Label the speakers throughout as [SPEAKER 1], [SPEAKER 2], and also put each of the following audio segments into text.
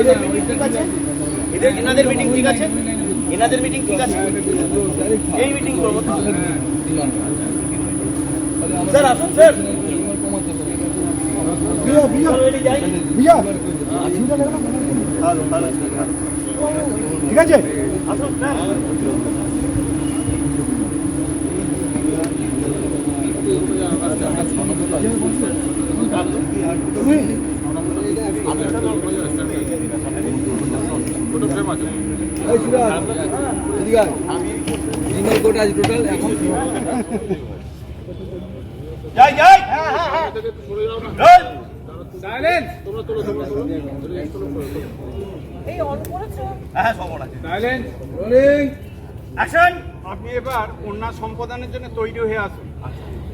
[SPEAKER 1] এদের মিটিং ঠিক আছে, এনাদের মিটিং ঠিক আছে, এনাদের মিটিং ঠিক আছে, এই মিটিং করবো তো স্যার। আসুন স্যার, ঠিক আছে আসুন স্যার। যাই যাই, সাইলেন্স, এই অন করেছো? হ্যাঁ সব অন আছে। Silence, rolling, action.
[SPEAKER 2] আপনি এবার কন্যা সম্পাদনের জন্য তৈরি হয়ে আসুন।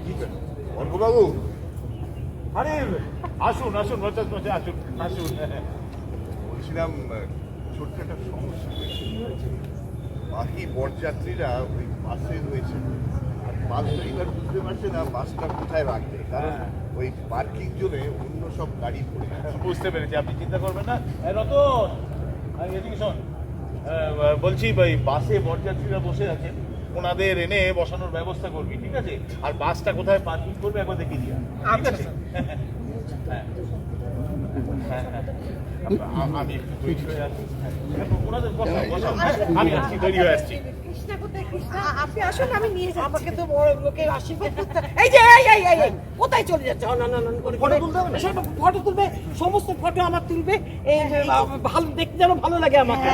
[SPEAKER 1] ঠিক আছে
[SPEAKER 3] অর্কবাবু,
[SPEAKER 1] আরে আসুন আসুন, বলছেন আসুন আসুন।
[SPEAKER 3] বলছিলাম ছোট্ট একটা সমস্যা হয়েছে। বাকি বরযাত্রীরা ওই বাসে রয়েছে, আর বাস ড্রাইভার বুঝতে পারছে না বাসটা কোথায় রাখবে, কারণ ওই পার্কিং জোনে অন্য সব গাড়ি পড়ে আছে।
[SPEAKER 1] বুঝতে পেরেছি, আপনি চিন্তা করবেন না। রতন, এদিকে শোন, বলছি ভাই বাসে বরযাত্রীরা বসে আছেন, ওনাদের এনে বসানোর ব্যবস্থা করবি, ঠিক আছে? আর বাসটা কোথায় পার্কিং করবে একবার দেখিয়ে দিয়া, ঠিক আছে? আমি একটু তৈরি হয়ে আসছি, ওনাদের বসাও, আমি আসছি, তৈরি হয়ে আসছি।
[SPEAKER 4] আপনি আসুন, আমি নিয়ে যাই। আমাকে তো বড় লোকের আশীর্বাদ করতে। এই যে এই কোথায় চলে যাচ্ছে? ফটো তুলবে, ফটো তুলবে, সমস্ত ফটো আমার তুলবে। ভালো দেখতে যেন ভালো লাগে আমাকে।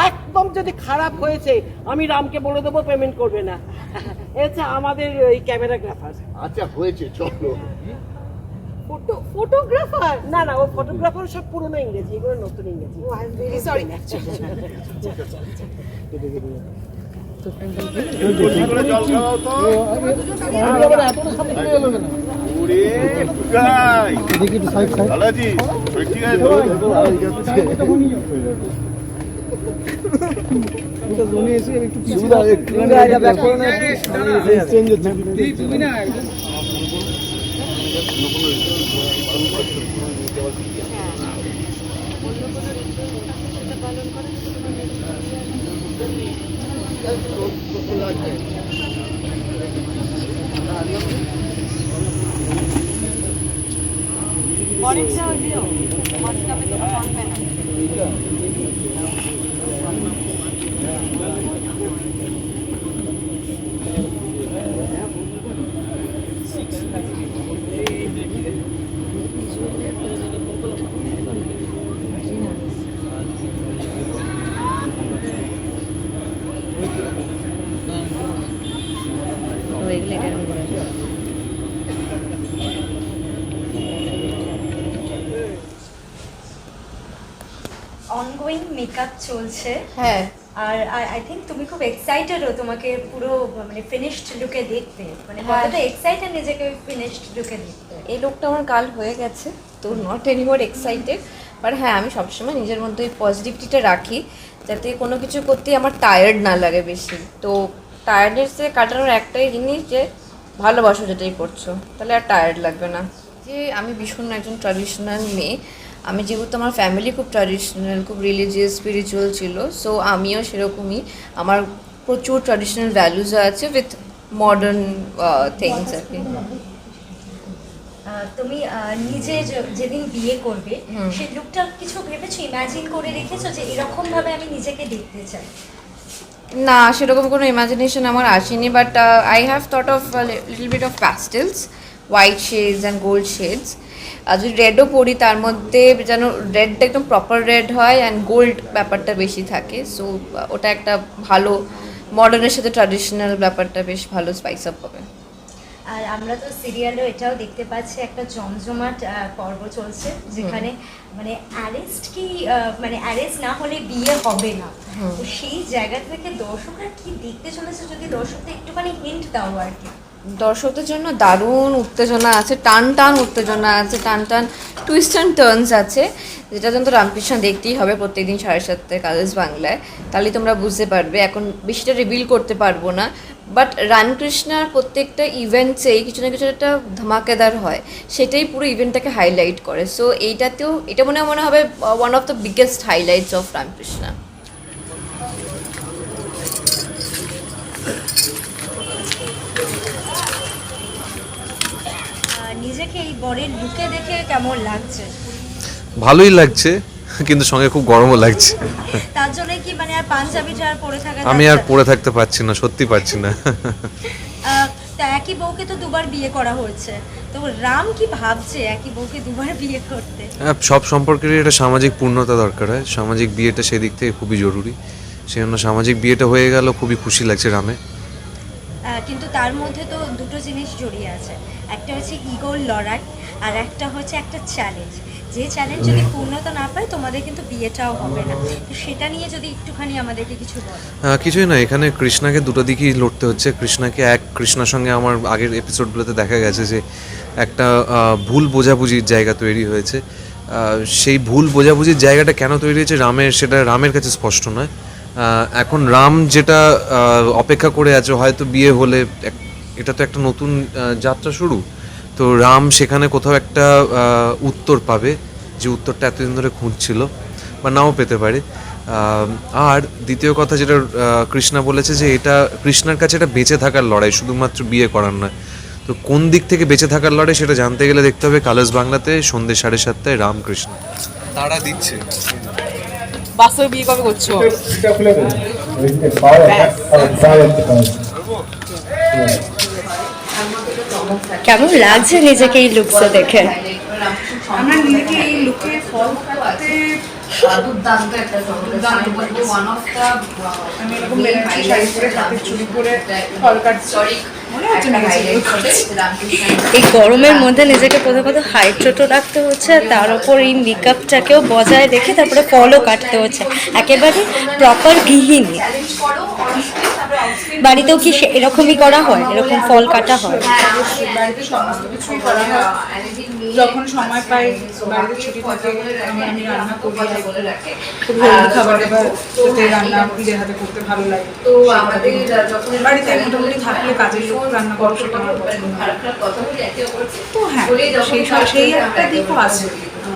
[SPEAKER 4] একদম যদি খারাপ হয়েছে আমি রামকে বলে দেবো, পেমেন্ট করবে না। এটা আমাদের ওই ক্যামেরাগ্রাফার।
[SPEAKER 3] আচ্ছা হয়েছে, চলো।
[SPEAKER 4] ফটোগ্রাফার? না ও ফটোগ্রাফার সব পুরনো ইংরেজি, এগুলো নতুন ইংরেজি। সরি।
[SPEAKER 3] জল খাওয়াও তো। ভালো আছি, ঠিক আছে
[SPEAKER 5] অনগোয়িং মেকআপ চলছে।
[SPEAKER 4] হ্যাঁ,
[SPEAKER 5] আর আই থিঙ্ক তুমি খুব এক্সাইটেডও তোমাকে পুরো মানে ফিনিশড লুকে দেখতে, মানে কতটা এক্সাইটেড নিজেকে ফিনিশড লুকে দেখতে।
[SPEAKER 6] এই লোকটা আমার কাল হয়ে গেছে, তো নট এনিমোর এক্সাইটেড, বাট হ্যাঁ আমি সবসময় নিজের মধ্যে ওই পজিটিভিটিটা রাখি যাতে কোনো কিছু করতেই আমার টায়ার্ড না লাগে বেশি। তো টায়ার্ডনেসে কাটানোর একটাই জিনিস যে ভালোবাসো যেটাই করছো, তাহলে আর টায়ার্ড লাগবে না। যে আমি ভীষণ একজন ট্র্যাডিশনাল মেয়ে, আমি যেহেতু আমার ফ্যামিলি খুব ট্র্যাডিশনাল, খুব রিলিজিয়াস স্পিরিচুয়াল ছিল, সো আমিও সেরকমই, আমার প্রচুর ট্র্যাডিশনাল ভ্যালুজও আছে উইথ মডার্ন থিংস আর কি।
[SPEAKER 5] তুমি নিজে যেদিন বিয়ে করবে সেই লুকটা কিছু ভেবেছো, ইমাজিন করে রেখেছো যে এরকম ভাবে আমি নিজেকে দেখতে চাই?
[SPEAKER 6] না, সেরকম কোনো ইমাজিনেশন আমার আসেনি, but I have thought of little bit of pastels, white shades and gold shades. আর যদি রেডও পরি তার মধ্যে যেন রেডটা একদম প্রপার রেড হয় অ্যান্ড গোল্ড ব্যাপারটা বেশি থাকে, সো ওটা একটা ভালো মডার্নের সাথে ট্র্যাডিশনাল ব্যাপারটা বেশ ভালো স্পাইস আপ হবে।
[SPEAKER 5] আর আমরা তো সিরিয়ালও এটাও দেখতে পাচ্ছি, একটা জমজমাট পর্ব চলছে যেখানে মানে অ্যারেস্ট কি মানে অ্যারেস্ট না হলে বিয়ে হবে না, তো সেই জায়গা থেকে দর্শকরা কি দেখতে চলেছে, যদি দর্শকদের একটুখানি হিন্ট দাও আর কি।
[SPEAKER 6] দর্শকদের জন্য দারুণ উত্তেজনা আছে, টান টান উত্তেজনা আছে, টান টান টুইস্ট অ্যান্ড টার্নস আছে, যেটা কিন্তু রামকৃষ্ণ দেখতেই হবে প্রত্যেকদিন 7:30 কালার্স বাংলায়। তাহলে তোমরা বুঝতে পারবে। এখন বেশিটা রিভিল করতে পারবো না, বাট রামকৃষ্ণার প্রত্যেকটা ইভেন্টসেই কিছু না কিছু একটা ধামাকেদার হয়, সেটাই পুরো ইভেন্টটাকে হাইলাইট করে। সো এইটাতেও এটা মনে হবে one of the biggest highlights of Ramakrishna.
[SPEAKER 5] নিজেকে এই বরের লুকে দেখে কেমন লাগছে?
[SPEAKER 7] ভালোই লাগছে, কিন্তু সঙ্গে খুব গরমও লাগছে।
[SPEAKER 5] তার জন্য কি মানে আর পাঞ্জাবিটা আর পরে থাকা
[SPEAKER 7] আমি আর
[SPEAKER 5] যাচ্ছে না?
[SPEAKER 7] পরে থাকতে পারছি না, সত্যি পারছি না।
[SPEAKER 5] তা একই বউকে তো দুবার বিয়ে করা হয়েছে, তো রাম কি ভাবছে একই বউকে দুবার বিয়ে করতে?
[SPEAKER 7] সব সম্পর্কেরই একটা সামাজিক পূর্ণতা দরকার হয়, সামাজিক বিয়েটা সেদিক থেকে খুবই জরুরি। সেই জন্য সামাজিক বিয়েটা হয়ে গেল, খুবই খুশি লাগছে রামে।
[SPEAKER 5] কিন্তু তার মধ্যে তো দুটো জিনিস জড়িয়ে আছে, একটা হচ্ছে ইগোর লড়াই আর একটা হচ্ছে একটা চ্যালেঞ্জ। যে চ্যালেঞ্জ যদি পূর্ণতা না পায় তোমাদের কিন্তু বিয়েটাও হবে না। তো সেটা নিয়ে যদি একটুখানি আমাদেরকে কিছু বলো।
[SPEAKER 7] কিছুই না, এখানে কৃষ্ণাকে দুটো দিকেই লড়তে হচ্ছে। কৃষ্ণার সঙ্গে আমার আগের এপিসোডগুলোতে দেখা গেছে যে একটা ভুল বোঝাবুঝির জায়গা তৈরি হয়েছে। সেই ভুল বোঝাবুঝির জায়গাটা কেন তৈরি হয়েছে সেটা রামের কাছে স্পষ্ট নয়। এখন রাম যেটা অপেক্ষা করে আছে, হয়তো বিয়ে হলে এটা তো একটা নতুন যাত্রা শুরু, তো রাম সেখানে কোথাও একটা উত্তর পাবে, যে উত্তরটা এতদিন ধরে খুঁজছিল, বা নাও পেতে পারে। আর দ্বিতীয় কথা যেটা কৃষ্ণা বলেছে, যে এটা কৃষ্ণার কাছে এটা বেঁচে থাকার লড়াই, শুধুমাত্র বিয়ে করার নয়। তো কোন দিক থেকে বেঁচে থাকার লড়াই সেটা জানতে গেলে দেখতে হবে কালার্স বাংলাতে সন্ধ্যে 7:30 রামকৃষ্ণ তারা দিচ্ছে।
[SPEAKER 4] বাস্তবে বিয়ে কবে করছো?
[SPEAKER 5] কেমন লাগছে নিজেকে এই লুকসে দেখে?
[SPEAKER 8] আমরা নিজেকে এই লুকে ফল করতে
[SPEAKER 6] দুর্দান্ত একটা
[SPEAKER 8] আমি এরকম বেনারসি শাড়ি পরে হাতে চুড়ি পরে ফল কাটছি, মনে হচ্ছে না
[SPEAKER 5] এই গরমের মধ্যে নিজেকে প্রথমত হাইড্রেটও রাখতে হচ্ছে, তার উপর এই মেকআপটাকেও বজায় রেখে তারপরে ফলও কাটতে হচ্ছে, একেবারে প্রপার গৃহিণী। বাড়িতেও কি এরকমই করা হয়, এরকম ফল কাটা হয়?
[SPEAKER 8] বাড়িতে সমস্ত কিছুই করা হয়, যখন সময় পাই বাড়িতে ছুটি থাকে আমি রান্না করি, খুব হেলদি খাবার দাবার যাতে রান্না নিজের হাতে করতে ভালো লাগে। তো আমাদের বাড়িতে মোটামুটি থাকলে কাজের লোক রান্না করা সেটা আমার পছন্দ হয়। তো হ্যাঁ, সেই একটা দিকও আছে।